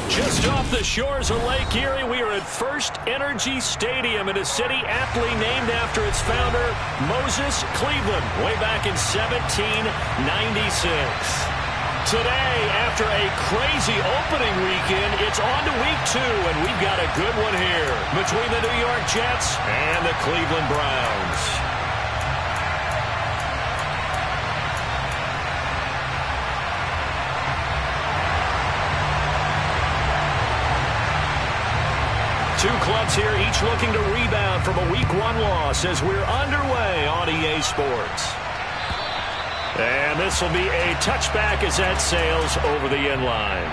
Just off the shores of Lake Erie, we are at First Energy Stadium in a city aptly named after its founder, Moses Cleveland, way back in 1796. Today, after a crazy opening weekend, it's on to week 2, and we've got a good one here between the New York Jets and the Cleveland Browns. Two clubs here, each looking to rebound from a Week 1 loss as we're underway on EA Sports. And this will be a touchback as that sails over the end line.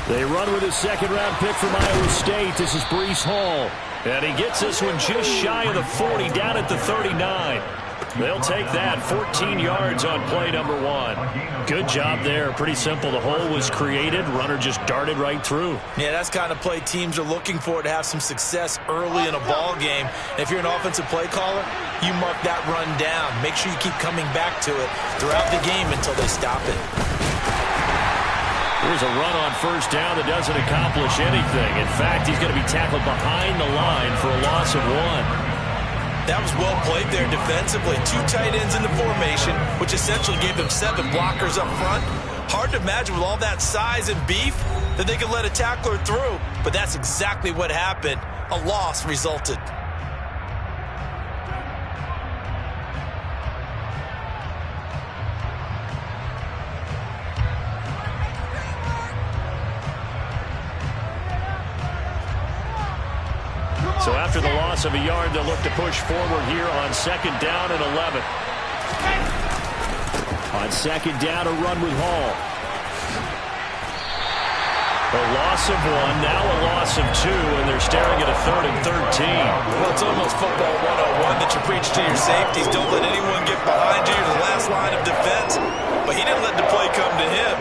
They run with his second-round pick from Iowa State. This is Breece Hall. And he gets this one just shy of the 40, down at the 39. They'll take that, 14 yards on play number 1. Good job there. Pretty simple. The hole was created. Runner just darted right through. Yeah, that's the kind of play teams are looking for to have some success early in a ball game. And if you're an offensive play caller, you mark that run down. Make sure you keep coming back to it throughout the game until they stop it. Here's a run on first down that doesn't accomplish anything. In fact, he's going to be tackled behind the line for a loss of 1. That was well played there defensively. 2 tight ends in the formation, which essentially gave them 7 blockers up front. Hard to imagine with all that size and beef that they could let a tackler through. But that's exactly what happened. A loss resulted. So after the loss of a yard, they'll look to push forward here on 2nd down and 11. On 2nd down, a run with Hall. A loss of 1, now a loss of 2, and they're staring at a 3rd and 13. Well, it's almost football 101 that you preach to your safeties. Don't let anyone get behind you. You're the last line of defense. But he didn't let the play come to him.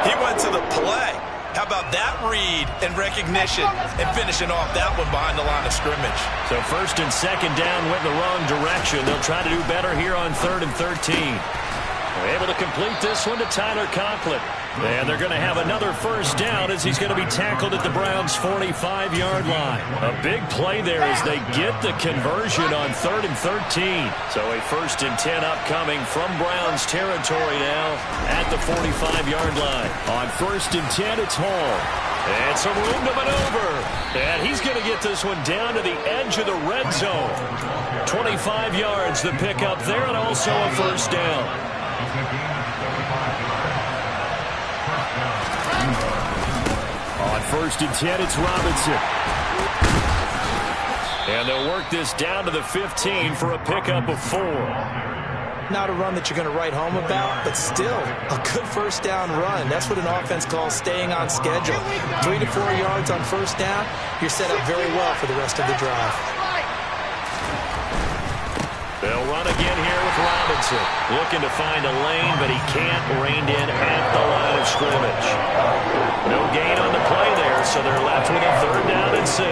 He went to the play. How about that read and recognition and finishing off that one behind the line of scrimmage? So 1st and 2nd down went in the wrong direction. They'll try to do better here on 3rd and 13. They're able to complete this one to Tyler Conklin. And they're going to have another first down as he's going to be tackled at the Browns' 45-yard line. A big play there as they get the conversion on 3rd and 13. So a 1st and 10 upcoming from Browns territory now at the 45-yard line. On 1st and 10, it's Hall. And some room to maneuver. And he's going to get this one down to the edge of the red zone. 25 yards the pickup there, and also a first down. On 1st and 10, it's Robinson. And they'll work this down to the 15 for a pickup of 4. Not a run that you're going to write home about, but still a good first down run. That's what an offense calls staying on schedule. 3 to 4 yards on first down, you're set up very well for the rest of the drive. They'll run again here with Robinson. Looking to find a lane, but he can't. Reined in at the line of scrimmage. No gain on the play there, so they're left with a 3rd down and 6.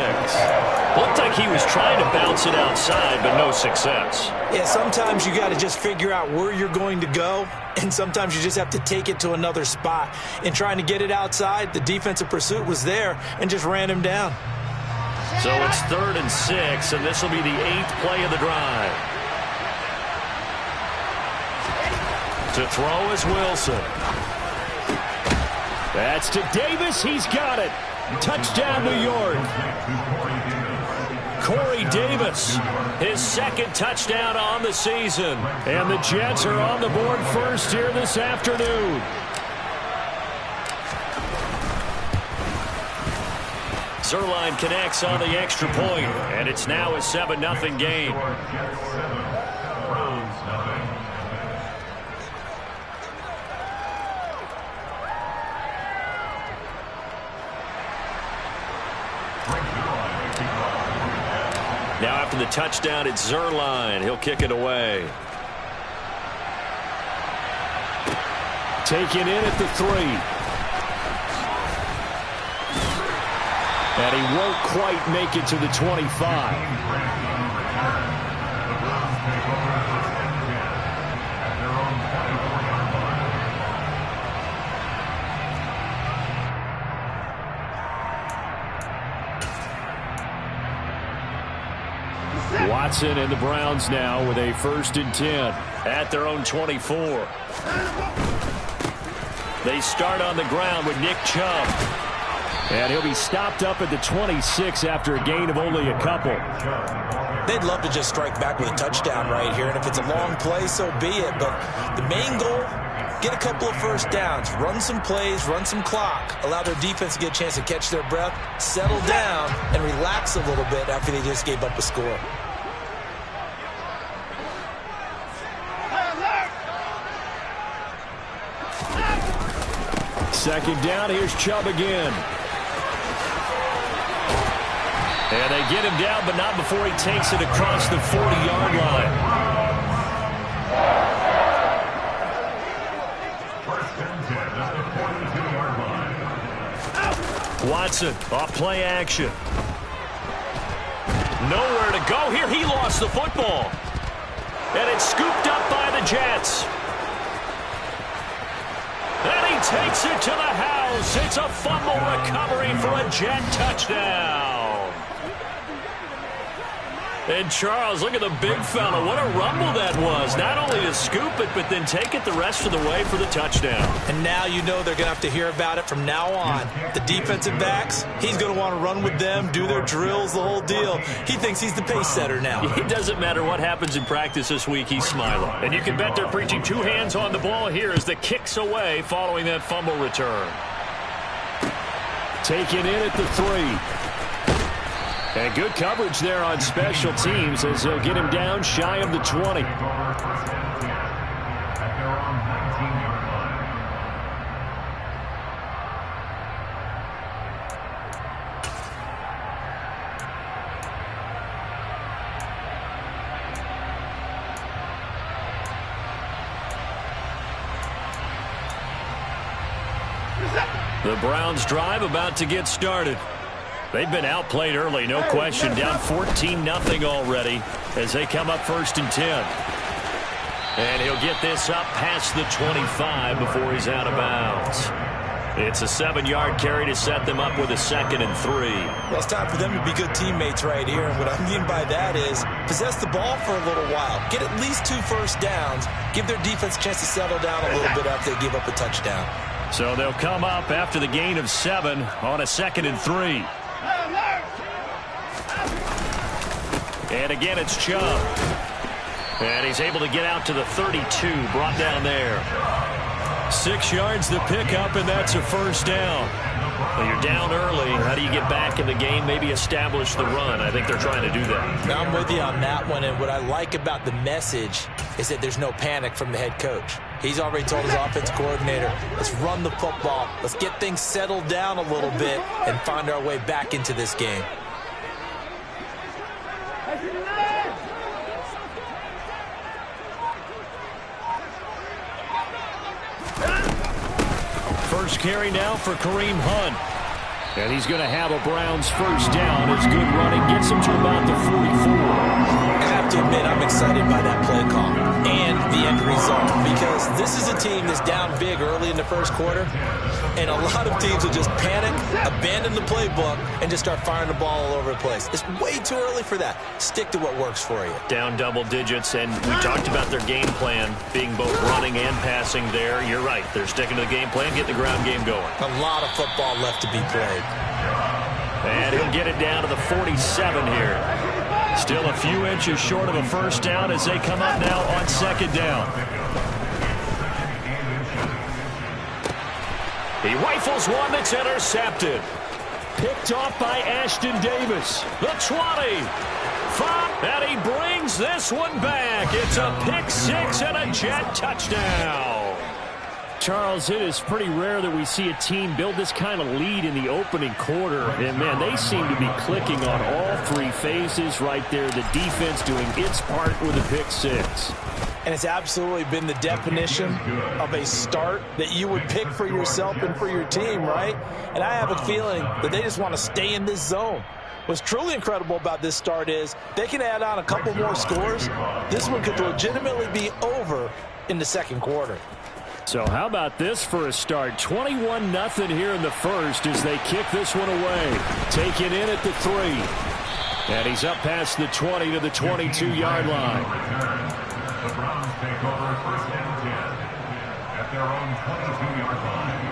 Looked like he was trying to bounce it outside, but no success. Yeah, sometimes you got to just figure out where you're going to go, and sometimes you just have to take it to another spot. In trying to get it outside, the defensive pursuit was there and just ran him down. So it's 3rd and 6, and this will be the 8th play of the drive. To throw is Wilson. That's to Davis. He's got it. Touchdown, New York. Corey Davis, his 2nd touchdown on the season. And the Jets are on the board first here this afternoon. Zerline connects on the extra point, and it's now a 7-0 game. Now after the touchdown, it's Zerline. He'll kick it away. Taken in at the 3. And he won't quite make it to the 25. Watson and the Browns now with a 1st and 10 at their own 24. They start on the ground with Nick Chubb. And he'll be stopped up at the 26 after a gain of only a couple. They'd love to just strike back with a touchdown right here, and if it's a long play, so be it. But the main goal, get a couple of 1st downs, run some plays, run some clock, allow their defense to get a chance to catch their breath, settle down, and relax a little bit after they just gave up a score. Second down, here's Chubb again. And they get him down, but not before he takes it across the 40-yard line. Watson, off play action. Nowhere to go here. He lost the football. And it's scooped up by the Jets. And he takes it to the house. It's a fumble recovery for a Jet touchdown. And Charles, look at the big fella. What a rumble that was. Not only to scoop it, but then take it the rest of the way for the touchdown. And now you know they're going to have to hear about it from now on. The defensive backs, he's going to want to run with them, do their drills, the whole deal. He thinks he's the pace setter now. It doesn't matter what happens in practice this week, he's smiling. And you can bet they're preaching 2 hands on the ball here as the kick's away following that fumble return. Taken in at the 3. And good coverage there on special teams as they'll get him down shy of the 20. The Browns drive about to get started. They've been outplayed early, no question. Down 14-0 already as they come up 1st and 10. And he'll get this up past the 25 before he's out of bounds. It's a 7-yard carry to set them up with a 2nd and 3. Well, it's time for them to be good teammates right here. And what I mean by that is possess the ball for a little while. Get at least 2 1st downs. Give their defense a chance to settle down a little bit after they give up a touchdown. So they'll come up after the gain of 7 on a 2nd and 3. And again, it's Chubb. And he's able to get out to the 32, brought down there. 6 yards the pickup, and that's a 1st down. Well, you're down early. How do you get back in the game, maybe establish the run? I think they're trying to do that. Now, I'm with you on that one, and what I like about the message is that there's no panic from the head coach. He's already told his offense coordinator, let's run the football, let's get things settled down a little bit and find our way back into this game. First carry now for Kareem Hunt. And he's going to have a Browns 1st down as good running gets him to about the 44. I have to admit, I'm excited by that play call and the end result because this is a team that's down big early in the 1st quarter, and a lot of teams will just panic, abandon the playbook, and just start firing the ball all over the place. It's way too early for that. Stick to what works for you. Down double digits, and we talked about their game plan being both running and passing there. You're right. They're sticking to the game plan, get the ground game going. A lot of football left to be played. And he'll get it down to the 47 here. Still a few inches short of a 1st down as they come up now on 2nd down. He rifles one that's intercepted. Picked off by Ashton Davis. The 20. 5. And he brings this one back. It's a pick 6 and a Jet touchdown. Charles, it is pretty rare that we see a team build this kind of lead in the opening quarter. And, man, they seem to be clicking on all three phases right there. The defense doing its part with a pick six. And it's absolutely been the definition of a start that you would pick for yourself and for your team, right? And I have a feeling that they just want to stay in this zone. What's truly incredible about this start is they can add on a couple more scores. This one could legitimately be over in the second quarter. So how about this for a start? 21-0 here in the first as they kick this one away. Taken in at the 3. And he's up past the 20 to the 22-yard line. The Browns take over first and 10 at their own 22-yard line.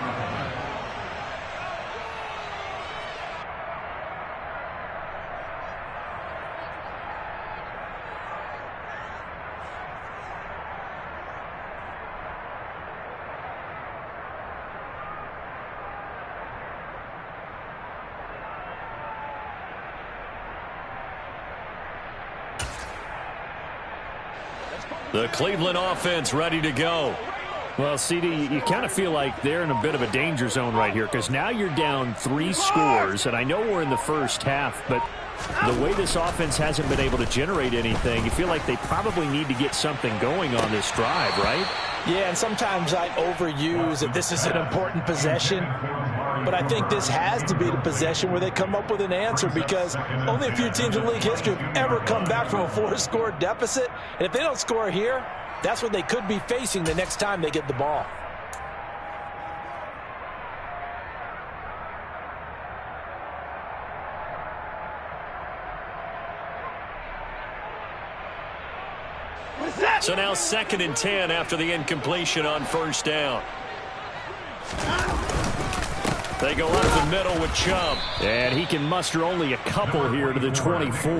The Cleveland offense ready to go. Well, CD, you kind of feel like they're in a bit of a danger zone right here because now you're down 3 scores, and I know we're in the first half, but the way this offense hasn't been able to generate anything, you feel like they probably need to get something going on this drive, right? Yeah, and sometimes I overuse that this is an important possession, but I think this has to be the possession where they come up with an answer because only a few teams in league history have ever come back from a 4-score deficit, and if they don't score here, that's what they could be facing the next time they get the ball. So now 2nd and 10 after the incompletion on first down. They go up the middle with Chubb. And he can muster only a couple here to the 24.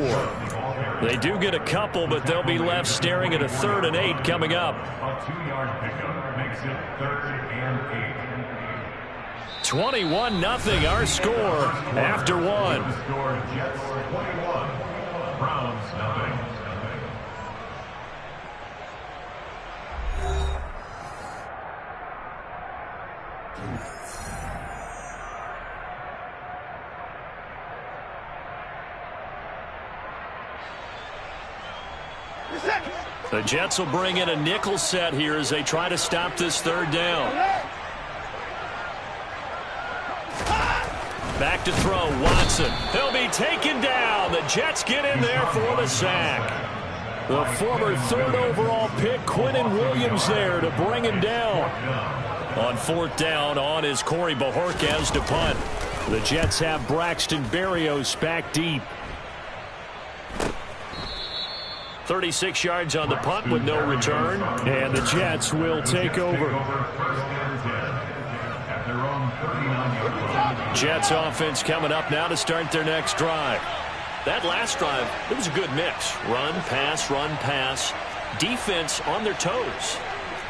They do get a couple, but they'll be left staring at a 3rd and 8 coming up. A 2-yard pickup makes it 3rd and 8. 21-0 our score after 1. Score Jets 21, Browns nothing. The Jets will bring in a nickel set here as they try to stop this 3rd down. Back to throw, Watson. He'll be taken down. The Jets get in there for the sack. The former 3rd overall pick, Quinnen Williams, there to bring him down. On 4th down, on is Corey Bajorquez to punt. The Jets have Braxton Berrios back deep. 36 yards on the punt with no return. And the Jets will take over. Jets offense coming up now to start their next drive. That last drive, it was a good mix. Run, pass, defense on their toes.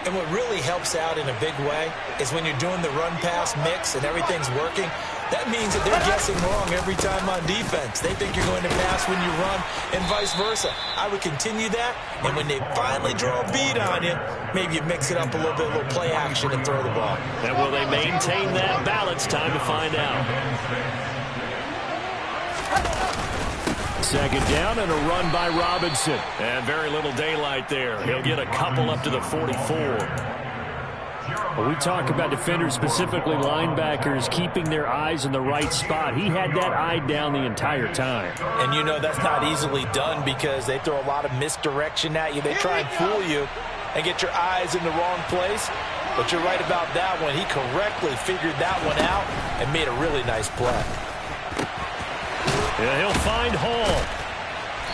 And what really helps out in a big way is when you're doing the run-pass mix and everything's working, that means that they're guessing wrong every time on defense. They think you're going to pass when you run and vice versa. I would continue that, and when they finally draw a bead on you, maybe you mix it up a little bit, a little play action and throw the ball. And will they maintain that balance? Time to find out. 2nd down and a run by Robinson. And very little daylight there. He'll get a couple up to the 44. When we talk about defenders, specifically linebackers, keeping their eyes in the right spot, he had that eye down the entire time. And you know that's not easily done because they throw a lot of misdirection at you. They try and fool you and get your eyes in the wrong place. But you're right about that one. He correctly figured that one out and made a really nice play. Yeah, he'll find Hall.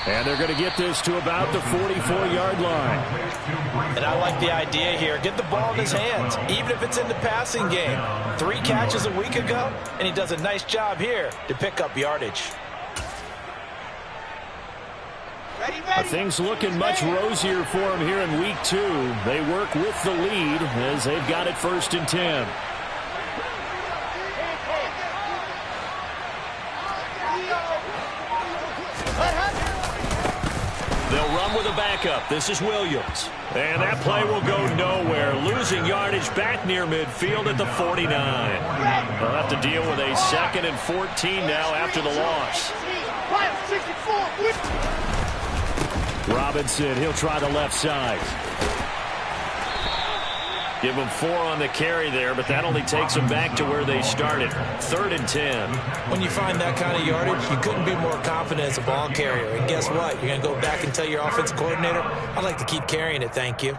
And they're going to get this to about the 44-yard line. And I like the idea here. Get the ball in his hands, even if it's in the passing game. 3 catches a week ago, and he does a nice job here to pick up yardage. Things looking much rosier for him here in week 2. They work with the lead as they've got it 1st and 10. They'll run with a backup. This is Williams. And that play will go nowhere. Losing yardage back near midfield at the 49. They'll have to deal with a 2nd and 14 now after the loss. Robinson, he'll try the left side. Give them 4 on the carry there, but that only takes them back to where they started. 3rd and 10. When you find that kind of yardage, you couldn't be more confident as a ball carrier. And guess what? You're going to go back and tell your offensive coordinator, I'd like to keep carrying it, thank you.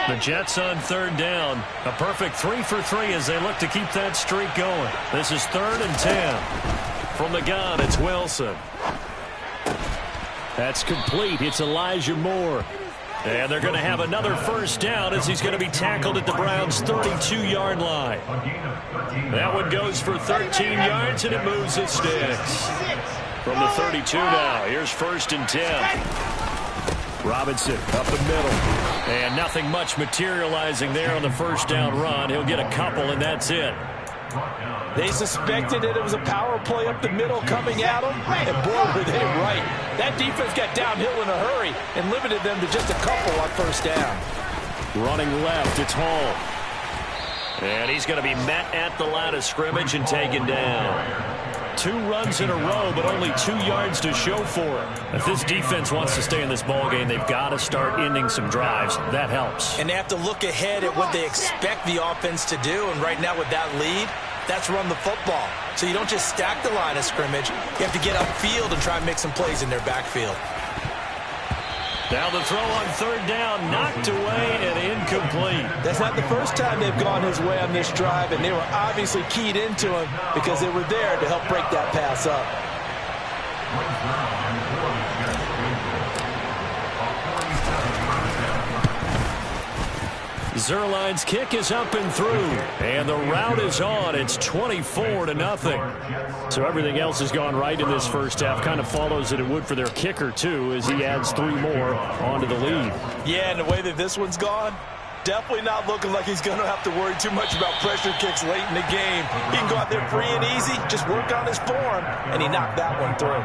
The Jets on 3rd down. A perfect 3 for 3 as they look to keep that streak going. This is 3rd and 10. From the gun, it's Wilson. That's complete. It's Elijah Moore. And they're going to have another 1st down as he's going to be tackled at the Browns' 32-yard line. That one goes for 13 yards, and it moves the sticks. From the 32 now, here's 1st and 10. Robinson up the middle. And nothing much materializing there on the 1st down run. He'll get a couple, and that's it. They suspected that it was a power play up the middle coming at them, and boy, were they right. That defense got downhill in a hurry and limited them to just a couple on 1st down. Running left, it's Hall. And he's going to be met at the line of scrimmage and taken down. 2 runs in a row, but only 2 yards to show for it. If this defense wants to stay in this ballgame, they've got to start ending some drives. That helps. And they have to look ahead at what they expect the offense to do, and right now with that lead, that's run the football. So you don't just stack the line of scrimmage. You have to get upfield and try and make some plays in their backfield. Now the throw on 3rd down, knocked away and incomplete. That's not the first time they've gone his way on this drive, and they were obviously keyed into him because they were there to help break that pass up. Zerline's kick is up and through, and the route is on. It's 24-0. So everything else has gone right in this 1st half. Kind of follows that it would for their kicker, too, as he adds 3 more onto the lead. Yeah, and the way that this one's gone, definitely not looking like he's going to have to worry too much about pressure kicks late in the game. He can go out there free and easy, just work on his form, and he knocked that one through.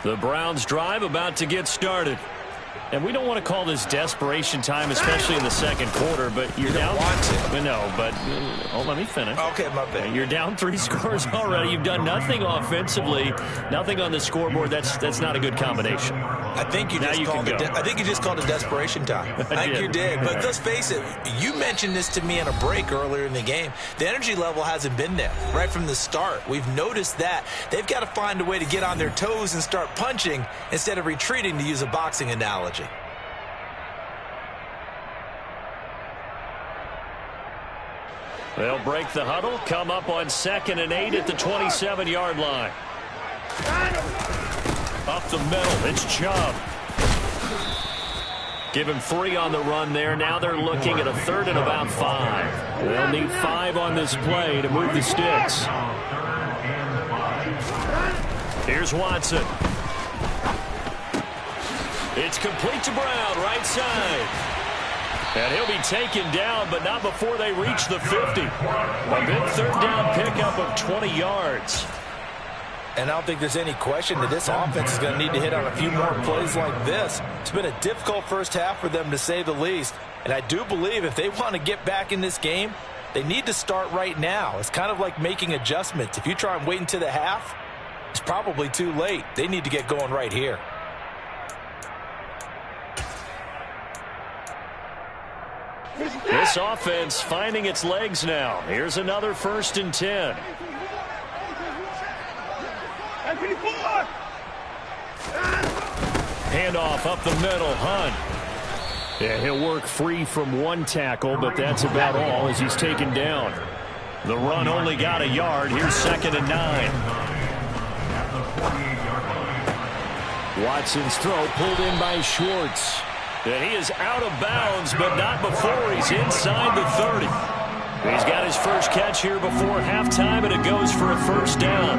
The Browns drive about to get started. And we don't want to call this desperation time, especially in the 2nd quarter, but you're down. No, but let me finish. Okay, my bad. You're down 3 scores already. You've done nothing offensively, nothing on the scoreboard. That's not a good combination. I think you just called it desperation time. I think you did. But let's face it, you mentioned this to me in a break earlier in the game. The energy level hasn't been there right from the start. We've noticed that. They've got to find a way to get on their toes and start punching instead of retreating, to use a boxing analogy. They'll break the huddle, come up on 2nd and 8 at the 27-yard line. Up the middle, it's Chubb. Give him 3 on the run there. Now they're looking at a 3rd and about 5. They'll need 5 on this play to move the sticks. Here's Watson. It's complete to Brown, right side. And he'll be taken down, but not before they reach the 50. A big 3rd down pickup of 20 yards. And I don't think there's any question that this offense is going to need to hit on a few more plays like this. It's been a difficult 1st half for them, to say the least. And I do believe if they want to get back in this game, they need to start right now. It's kind of like making adjustments. If you try and wait until the half, it's probably too late. They need to get going right here. This offense finding its legs now. Here's another 1st and 10. Handoff up the middle, Hunt. Yeah, he'll work free from 1 tackle, but that's about all as he's taken down. The run only got a yard. Here's 2nd and 9. Watson's throw pulled in by Schwartz. And he is out of bounds, but not before he's inside the 30. He's got his first catch here before halftime, and it goes for a 1st down.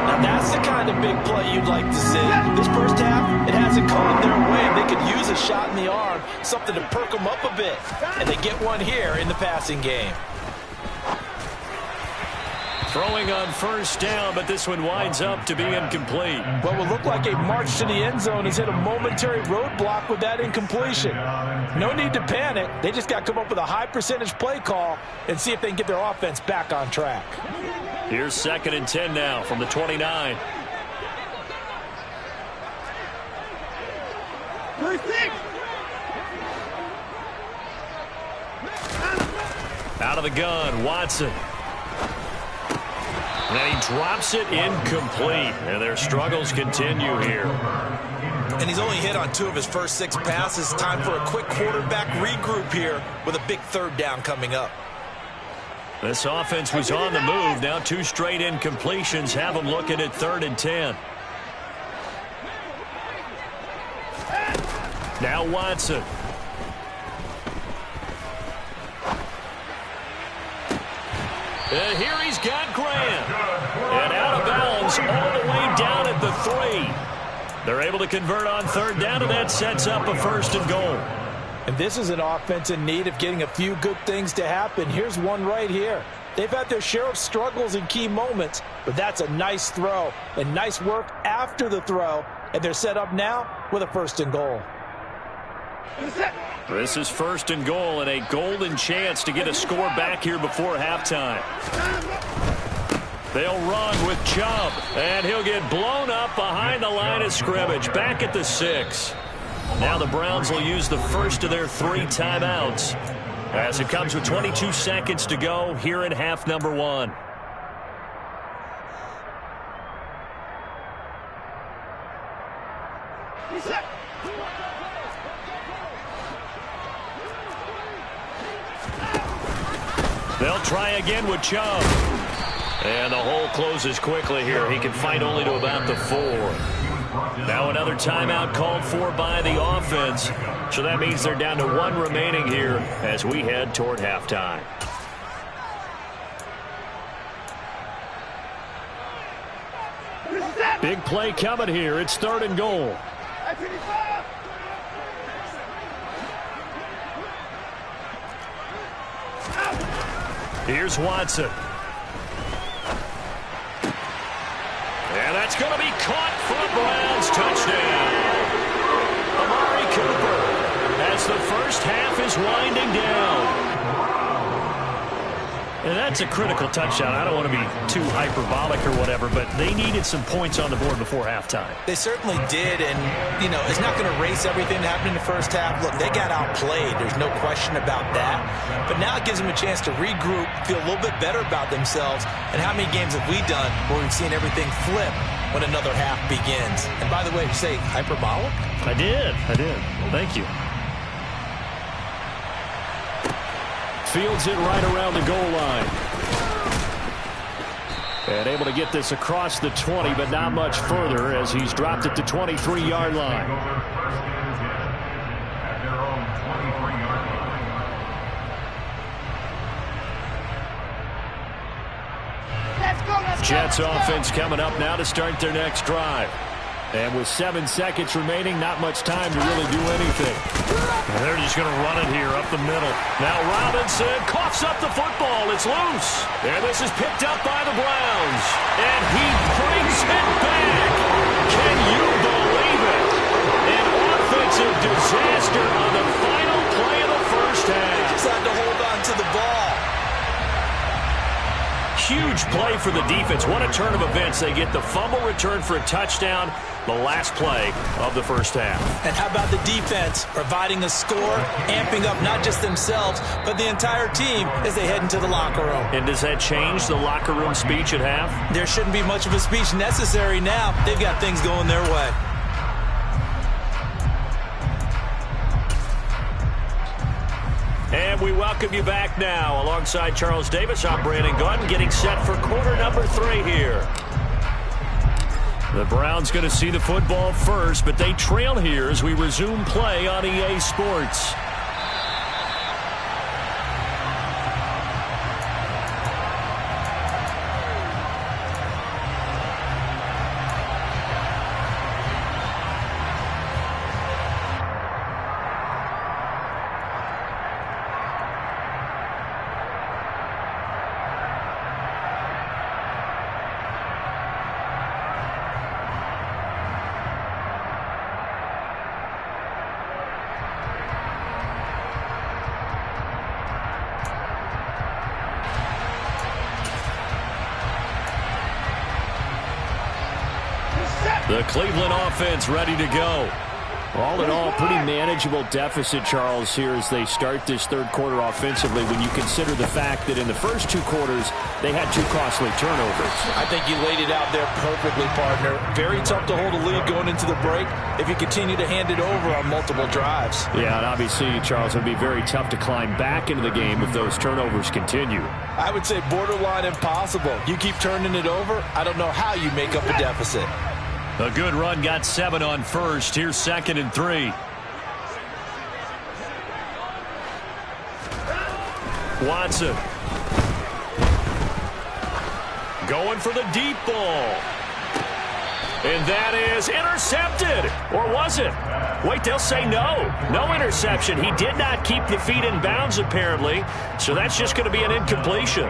Now that's the kind of big play you'd like to see. This 1st half, it hasn't isn't coming their way, and they could use a shot in the arm, something to perk them up a bit. And they get one here in the passing game. Throwing on first down, but this one winds up to be incomplete. What will look like a march to the end zone has hit a momentary roadblock with that incompletion. No need to panic. They just got to come up with a high percentage play call and see if they can get their offense back on track. Here's 2nd and 10 now from the 29. Out of the gun, Watson. And he drops it incomplete. And their struggles continue here. And he's only hit on 2 of his first 6 passes. Time for a quick quarterback regroup here with a big 3rd down coming up. This offense was on the move. Now 2 straight incompletions have them looking at 3rd and 10. Now Watson. And here he's got Graham. And out of bounds all the way down at the 3. They're able to convert on 3rd down, and that sets up a 1st and goal. And this is an offense in need of getting a few good things to happen. Here's one right here. They've had their share of struggles in key moments, but that's a nice throw and nice work after the throw. And they're set up now with a 1st and goal. This is 1st and goal and a golden chance to get a score back here before halftime. They'll run with Chubb, and he'll get blown up behind the line of scrimmage, back at the 6. Now the Browns will use the first of their 3 timeouts as it comes with 22 seconds to go here in half number 1. They'll try again with Chubb. And the hole closes quickly here. He can fight only to about the 4. Now another timeout called for by the offense. So that means they're down to 1 remaining here as we head toward halftime. Big play coming here. It's 3rd and goal. Here's Watson. And that's going to be caught for a Browns touchdown. Amari Cooper as the first half is winding down. And that's a critical touchdown. I don't want to be too hyperbolic or whatever, but they needed some points on the board before halftime. They certainly did, and, you know, it's not going to erase everything that happened in the first half. Look, they got outplayed. There's no question about that. But now it gives them a chance to regroup, feel a little bit better about themselves. And how many games have we done where we've seen everything flip when another half begins? And by the way, you say hyperbolic? I did. Thank you. Fields it right around the goal line. And able to get this across the 20, but not much further as he's dropped it to 23-yard line. Jets offense coming up now to start their next drive. And with 7 seconds remaining, not much time to really do anything. And they're just going to run it here up the middle. Now Robinson coughs up the football. It's loose. And this is picked up by the Browns. And he brings it back. Can you believe it? An offensive disaster on the final play of the first half. They just had to hold on to the ball. Huge play for the defense. What a turn of events. They get the fumble return for a touchdown, the last play of the first half. And how about the defense providing a score, amping up not just themselves, but the entire team as they head into the locker room. And does that change the locker room speech at half? There shouldn't be much of a speech necessary now. They've got things going their way. And we welcome you back now. Alongside Charles Davis, I'm Brandon Gunn, getting set for quarter number 3 here. The Browns going to see the football first, but they trail here as we resume play on EA Sports. The Cleveland offense ready to go. All in all, pretty manageable deficit, Charles, here as they start this third quarter offensively when you consider the fact that in the first two quarters, they had 2 costly turnovers. I think you laid it out there perfectly, partner. Very tough to hold a lead going into the break if you continue to hand it over on multiple drives. Yeah, and obviously, Charles, it would be very tough to climb back into the game if those turnovers continue. I would say borderline impossible. You keep turning it over, I don't know how you make up a deficit. A good run, got 7 on first. Here's 2nd and 3. Watson. Going for the deep ball. And that is intercepted. Or was it? Wait, they'll say no. No interception. He did not keep the feet in bounds, apparently. So that's just going to be an incompletion.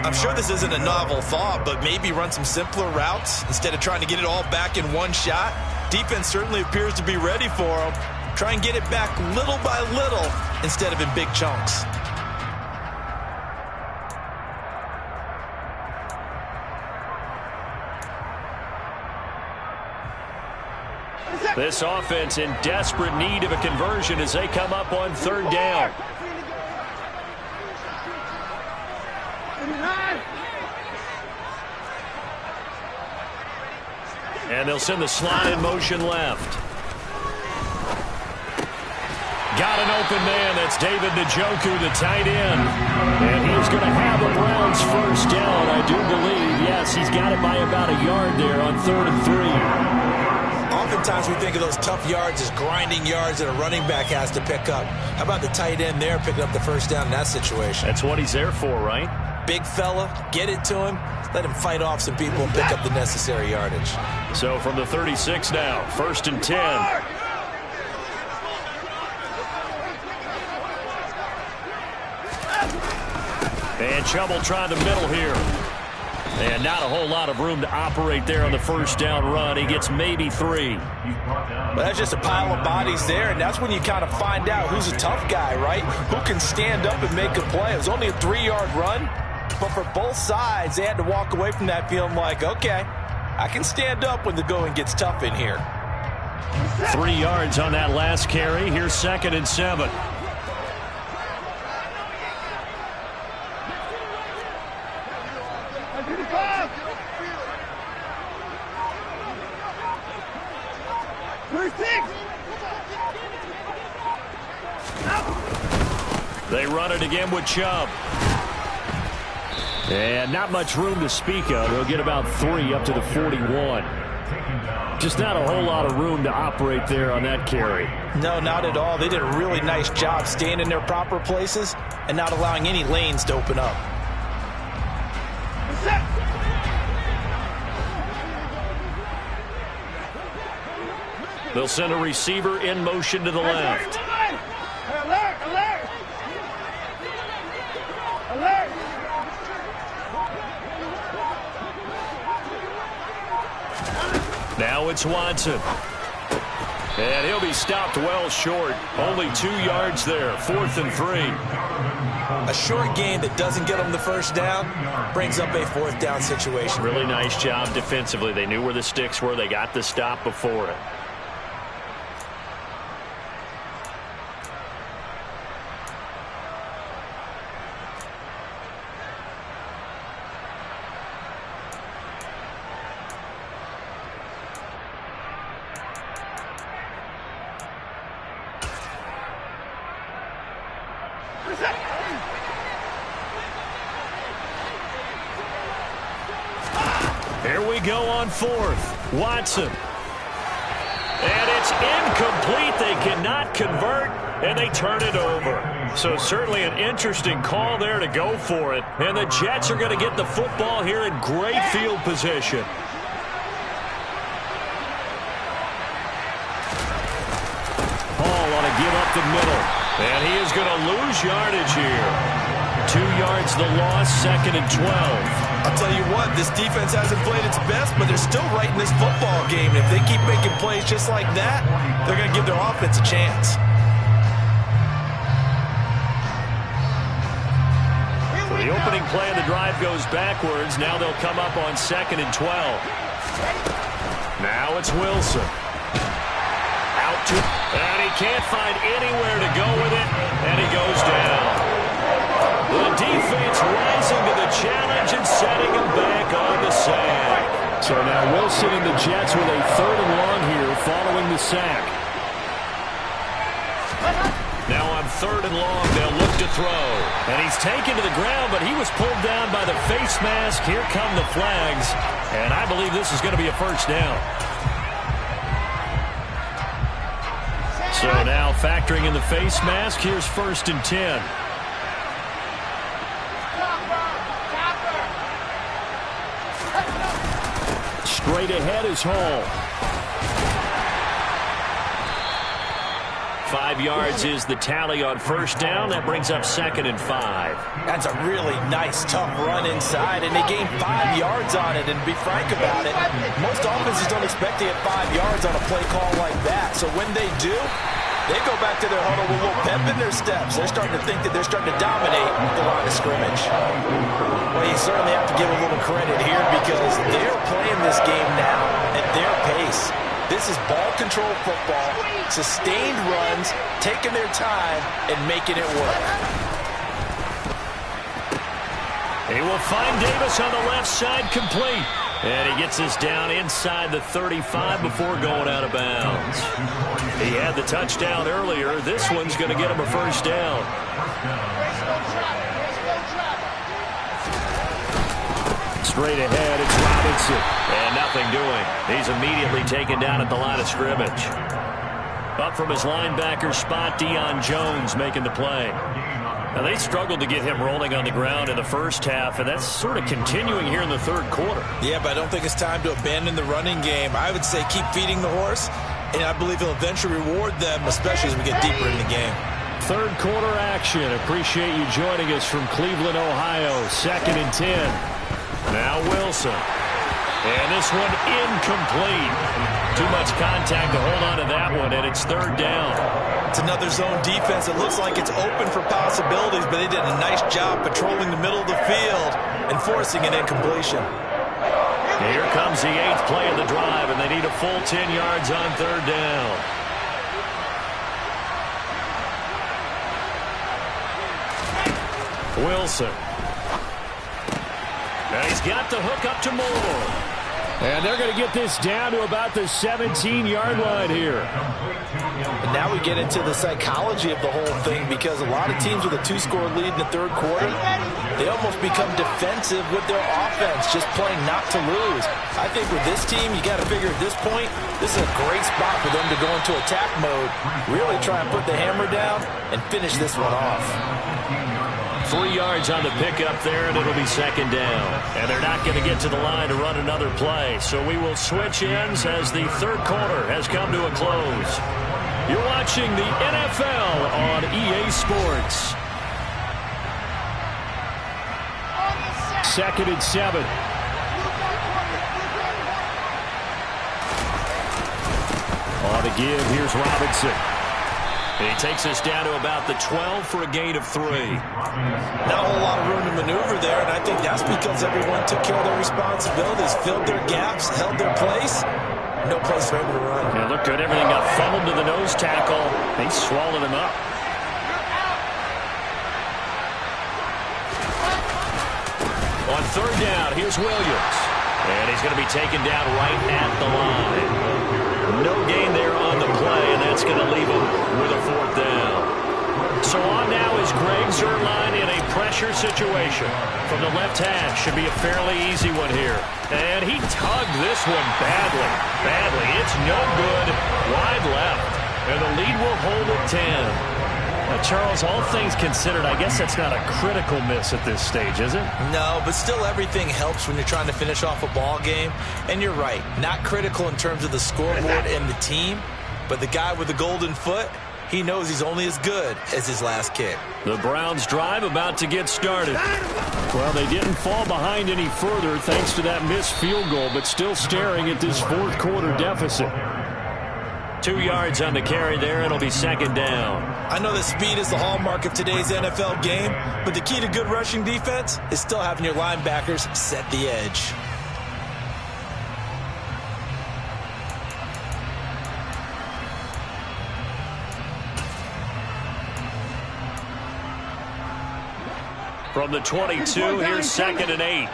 I'm sure this isn't a novel thought, but maybe run some simpler routes instead of trying to get it all back in one shot. Defense certainly appears to be ready for him. Try and get it back little by little instead of in big chunks. This offense in desperate need of a conversion as they come up on 3rd down. And they'll send the slot in motion left. Got an open man. That's David Njoku, the tight end. And he's going to have the Browns first down, I do believe. Yes, he's got it by about a yard there on 3rd and 3. Oftentimes we think of those tough yards as grinding yards that a running back has to pick up. How about the tight end there picking up the first down in that situation? That's what he's there for, right? Big fella, get it to him, let him fight off some people and pick up the necessary yardage. So from the 36 now, 1st and 10. And Chubb try the middle here. And not a whole lot of room to operate there on the first down run. He gets maybe 3. But that's just a pile of bodies there, and that's when you kind of find out who's a tough guy, right? Who can stand up and make a play. It was only a 3-yard run, but for both sides, they had to walk away from that feeling like, okay, I can stand up when the going gets tough in here. 3 yards on that last carry. Here's 2nd and 7. They run it again with Chubb. And not much room to speak of. They'll get about 3 up to the 41. Just not a whole lot of room to operate there on that carry. No, not at all. They did a really nice job staying in their proper places and not allowing any lanes to open up. They'll send a receiver in motion to the left. Now it's Watson. And he'll be stopped well short. Only 2 yards there. 4th and 3. A short gain that doesn't get them the first down brings up a 4th down situation. Really nice job defensively. They knew where the sticks were. They got the stop before it. Here we go on 4th. Watson. And it's incomplete. They cannot convert, and they turn it over. So certainly an interesting call there to go for it. And the Jets are going to get the football here in great field position. Hall on a give up the middle. And he is going to lose yardage here. 2 yards the loss, 2nd and 12. I'll tell you what, this defense hasn't played its best, but they're still right in this football game. And if they keep making plays just like that, they're going to give their offense a chance. So the opening play of the drive goes backwards. Now they'll come up on 2nd and 12. Now it's Wilson. Out to, and he can't find anywhere to go with it, and he goes down. The defense rising to the challenge and setting him back on the sack. So now Wilson and the Jets with a 3rd and long here following the sack. Now on 3rd and long, they'll look to throw. And he's taken to the ground, but he was pulled down by the face mask. Here come the flags. And I believe this is going to be a first down. So now factoring in the face mask, here's 1st and 10. Straight ahead is Hall. 5 yards is the tally on 1st down. That brings up 2nd and 5. That's a really nice, tough run inside, and they gained 5 yards on it. And to be frank about it, most offenses don't expect to get 5 yards on a play call like that. So when they do, they go back to their huddle with a little pep in their steps. They're starting to think that they're starting to dominate the line of scrimmage. Well, you certainly have to give a little credit here because they're playing this game now at their pace. This is ball control football, sustained runs, taking their time, and making it work. He will find Davis on the left side, complete. And he gets this down inside the 35 before going out of bounds. He had the touchdown earlier. This one's going to get him a 1st down. Straight ahead, it's Robinson. And nothing doing. He's immediately taken down at the line of scrimmage. Up from his linebacker spot, Deion Jones making the play. Now, they struggled to get him rolling on the ground in the 1st half, and that's sort of continuing here in the 3rd quarter. Yeah, but I don't think it's time to abandon the running game. I would say keep feeding the horse, and I believe he'll eventually reward them, especially as we get deeper in the game. 3rd quarter action. Appreciate you joining us from Cleveland, Ohio. 2nd and 10. Now Wilson. And this one incomplete. Too much contact to hold on to that one, and it's 3rd down. It's another zone defense. It looks like it's open for possibilities, but they did a nice job patrolling the middle of the field and forcing an incompletion. Here comes the 8th play of the drive, and they need a full 10 yards on 3rd down. Wilson. Now he's got the hook up to Moore. And they're going to get this down to about the 17-yard line here. And now we get into the psychology of the whole thing because a lot of teams with a 2-score lead in the 3rd quarter, they almost become defensive with their offense, just playing not to lose. I think with this team, you got to figure at this point, this is a great spot for them to go into attack mode, really try and put the hammer down and finish this one off. 3 yards on the pickup there, and it'll be 2nd down. And they're not going to get to the line to run another play. So we will switch ends as the 3rd quarter has come to a close. You're watching the NFL on EA Sports. 2nd and 7. On the give, here's Robinson. He takes us down to about the 12 for a gain of 3. Not a whole lot of room to maneuver there, and I think that's because everyone took care of their responsibilities, filled their gaps, held their place. No place for him to run. Yeah, look good. Everything got funneled to the nose tackle. They swallowed him up. On 3rd down, here's Williams. And he's going to be taken down right at the line. No gain there on the play, and that's going to leave him with a 4th down. So on now is Greg Zuerlein in a pressure situation. From the left hash, should be a fairly easy one here. And he tugged this one badly. It's no good. Wide left. And the lead will hold at 10. Now, Charles, all things considered, I guess that's not a critical miss at this stage, is it? No, but still everything helps when you're trying to finish off a ball game. And you're right, not critical in terms of the scoreboard and the team, but the guy with the golden foot, he knows he's only as good as his last kick. The Browns drive about to get started. Well, they didn't fall behind any further thanks to that missed field goal, but still staring at this 4th quarter deficit. 2 yards on the carry there. It'll be 2nd down. I know that speed is the hallmark of today's NFL game, but the key to good rushing defense is still having your linebackers set the edge. From the 22, here's 2nd and 8.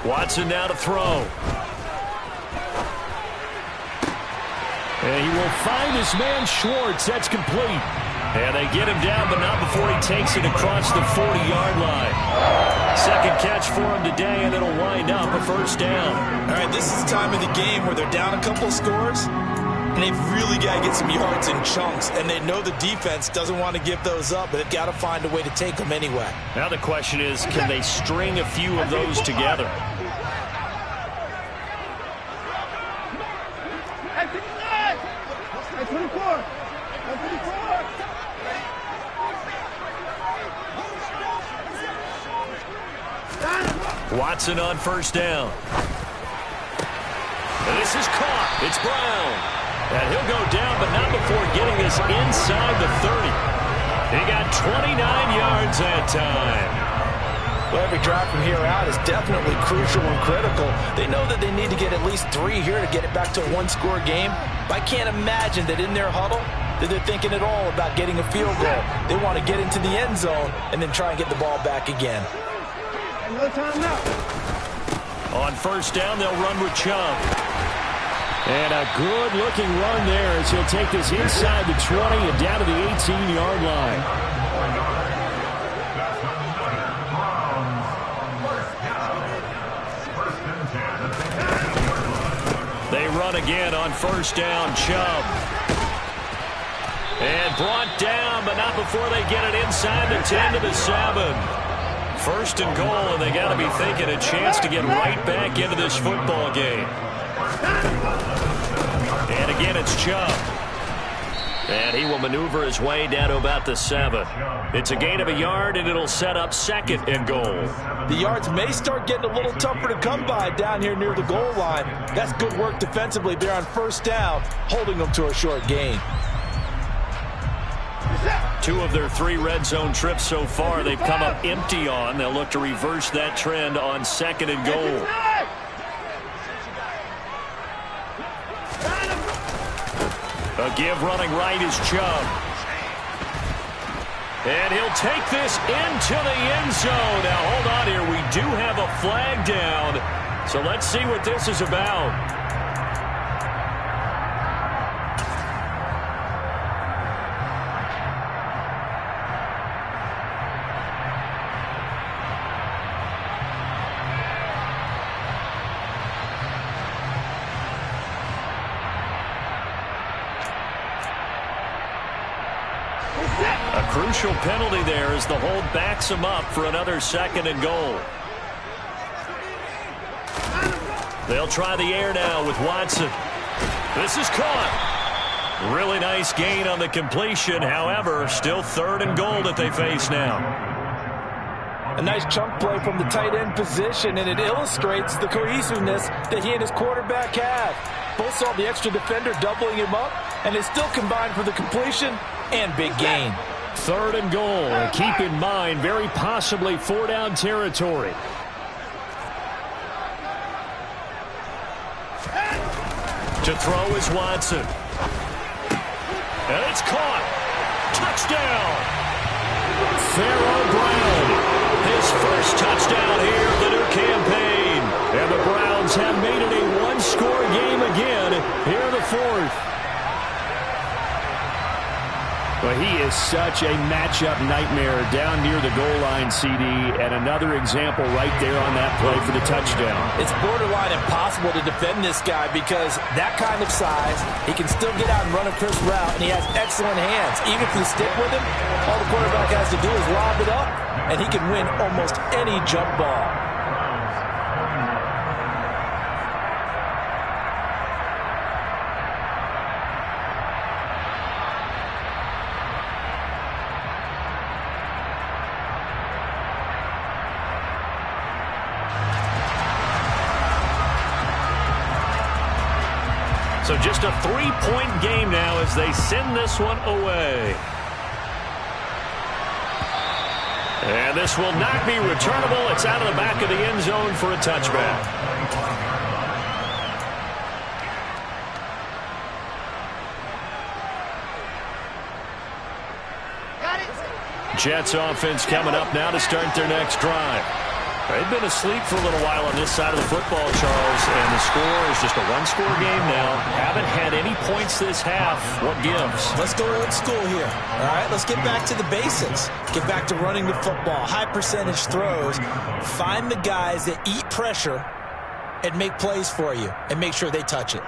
Watson now to throw. And he will find his man Schwartz. That's complete. And they get him down, but not before he takes it across the 40-yard line. Second catch for him today, and it'll wind up a first down. All right, this is the time of the game where they're down a couple of scores, and they've really got to get some yards in chunks. And they know the defense doesn't want to give those up, but they've got to find a way to take them anyway. Now the question is, can they string a few of those together? Watson on first down. And this is caught. It's Brown. And he'll go down, but not before getting this inside the 30. He got 29 yards that time. Well, every drive from here out is definitely crucial and critical. They know that they need to get at least 3 here to get it back to a one-score game. But I can't imagine that in their huddle that they're thinking at all about getting a field goal. They want to get into the end zone and then try and get the ball back again. On first down, they'll run with Chubb. And a good-looking run there as he'll take this inside the 20 and down to the 18-yard line. They run again on first down, Chubb. And brought down, but not before they get it inside the 10 to the 7. First and goal, and they got to be thinking a chance to get right back into this football game. And again, it's Chubb. And he will maneuver his way down to about the 7. It's a gain of a yard, and it'll set up 2nd and goal. The yards may start getting a little tougher to come by down here near the goal line. That's good work defensively there on first down, holding them to a short gain. 2 of their 3 red zone trips so far they've come up empty on. They'll look to reverse that trend on 2nd and goal. A give running right is Chubb. And he'll take this into the end zone. Now hold on here. We do have a flag down. So let's see what this is about. A crucial penalty there as the hold backs him up for another 2nd and goal. They'll try the air now with Watson. This is caught. Really nice gain on the completion. However, still 3rd and goal that they face now. A nice chunk play from the tight end position, and it illustrates the cohesiveness that he and his quarterback have. Both saw the extra defender doubling him up, and they still combined for the completion and big gain. 3rd and goal. And keep in mind, very possibly 4-down territory. To throw is Watson. And it's caught. Touchdown. Pharaoh Brown. His first touchdown here of the new campaign. And the Browns have made it a one-score game again here in the 4th. Well, he is such a matchup nightmare down near the goal line, CD, and another example right there on that play for the touchdown. It's borderline impossible to defend this guy because that kind of size, he can still get out and run a crisp route, and he has excellent hands. Even if you stick with him, all the quarterback has to do is lob it up, and he can win almost any jump ball. So just a 3-point game now as they send this one away. And this will not be returnable. It's out of the back of the end zone for a touchback. Jets offense coming up now to start their next drive. They've been asleep for a little while on this side of the football, Charles, and the score is just a one-score game now. Haven't had any points this half. What gives? Let's go old school here. All right, let's get back to the basics. Get back to running the football, high percentage throws. Find the guys that eat pressure and make plays for you and make sure they touch it.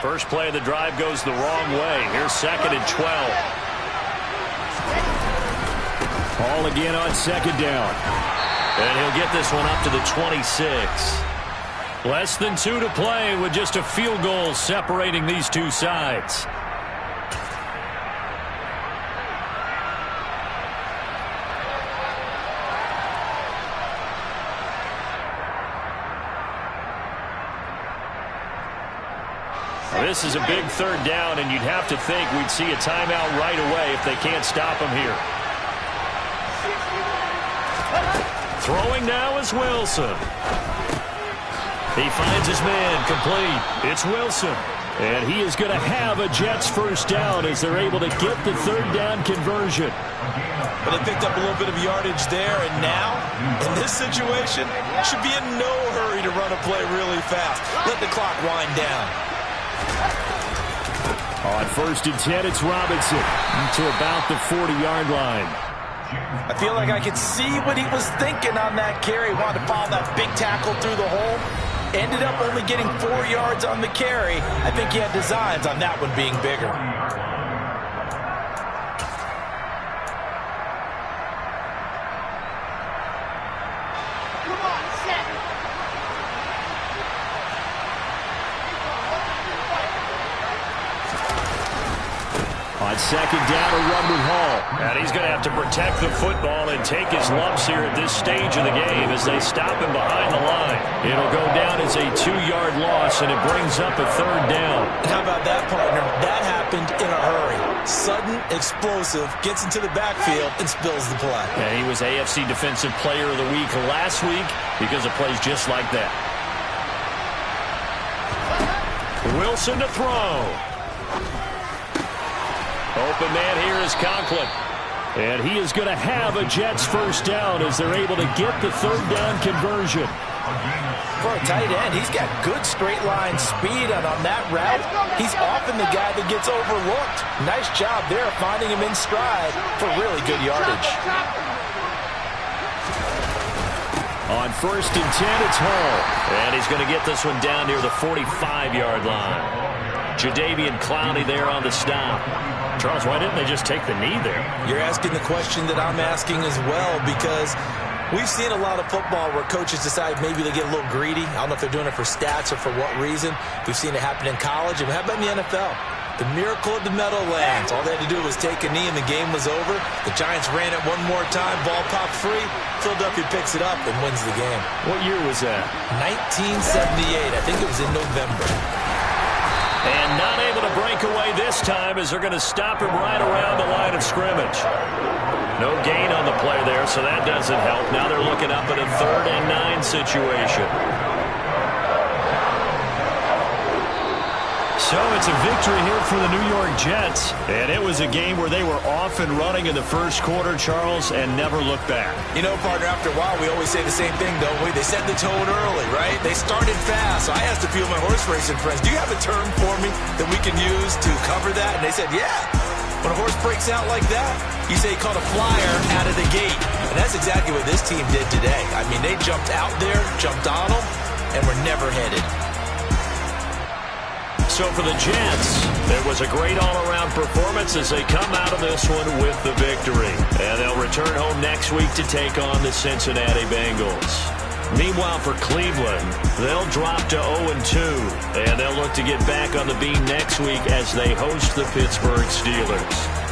First play of the drive goes the wrong way. Here's 2nd and 12. Ball again on 2nd down. And he'll get this one up to the 26. Less than 2 to play with just a field goal separating these two sides. This is a big 3rd down, and you'd have to think we'd see a timeout right away if they can't stop him here. Throwing now is Wilson. He finds his man complete. It's Wilson. And he is going to have a Jets first down as they're able to get the 3rd down conversion. But they picked up a little bit of yardage there, and now, in this situation, should be in no hurry to run a play really fast. Let the clock wind down. On 1st and 10, it's Robinson to about the 40-yard line. I feel like I could see what he was thinking on that carry. Wanted to follow that big tackle through the hole. Ended up only getting 4 yards on the carry. I think he had designs on that one being bigger. On 2nd down, a run with Hall. And he's going to have to protect the football and take his lumps here at this stage of the game as they stop him behind the line. It'll go down as a 2-yard loss, and it brings up a 3rd down. How about that, partner? That happened in a hurry. Sudden, explosive, gets into the backfield, and spills the play. And he was AFC Defensive Player of the Week last week because of plays just like that. Wilson to throw. Open man here is Conklin. And he is going to have a Jets first down as they're able to get the 3rd down conversion. For a tight end, he's got good straight line speed, and on that route, he's often the guy that gets overlooked. Nice job there finding him in stride for really good yardage. On 1st and 10, it's Hall. And he's going to get this one down near the 45-yard line. Jadeveon Clowney there on the stop. Charles, why didn't they just take the knee there? You're asking the question that I'm asking as well, because we've seen a lot of football where coaches decide maybe they get a little greedy. I don't know if they're doing it for stats or for what reason. We've seen it happen in college. And how about in the NFL? The miracle of the Meadowlands. All they had to do was take a knee and the game was over. The Giants ran it one more time. Ball popped free. Philadelphia picks it up and wins the game. What year was that? 1978. I think it was in November. And not able to break away this time as they're going to stop him right around the line of scrimmage. No gain on the play there, so that doesn't help. Now they're looking up at a 3rd and 9 situation. So it's a victory here for the New York Jets. And it was a game where they were off and running in the first quarter, Charles, and never looked back. You know, partner, after a while, we always say the same thing, don't we? They set the tone early, right? They started fast. So I asked a few of my horse racing friends, do you have a term for me that we can use to cover that? And they said, yeah. When a horse breaks out like that, you say he caught a flyer out of the gate. And that's exactly what this team did today. I mean, they jumped out there, jumped on them, and were never headed. So for the Jets, it was a great all-around performance as they come out of this one with the victory. And they'll return home next week to take on the Cincinnati Bengals. Meanwhile, for Cleveland, they'll drop to 0-2, and they'll look to get back on the beam next week as they host the Pittsburgh Steelers.